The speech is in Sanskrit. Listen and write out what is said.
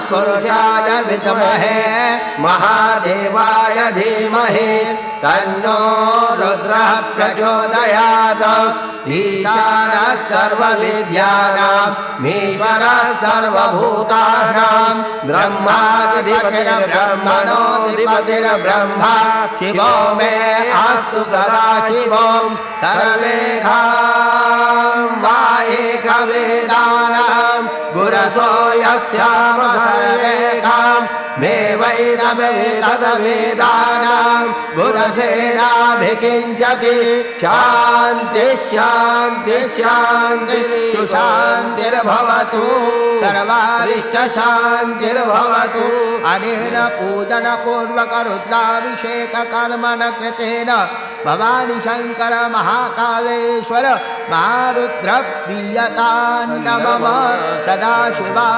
तत्पुरुषाय विद्महे महादेवाय धीमहि तन्नो रुद्रः प्रचोदयात् ईशानः सर्वविद्यानां ईश्वरः सर्वभूतानां ब्रह्माधिपतिर्ब्रह्मणोऽधिपतिर्ब्रह्मा शिवो मे अस्तु सदा शिवों सर्वेषां वा एकवेदानां गुरसो यस्याम सर्वेषां मे वै न वेदवेदानां गुरसेनाभिकिञ्चति शान्ति शान्ति शान्ति सुशान्तिर्भवतु सर्वारिष्टशान्तिर्भवतु अनेन पूजनपूर्वकरुद्राभिषेककर्मण कृतेन भवानी शङ्कर महाकालेश्वर महारुद्र प्रीयतां नमः सदाशिवा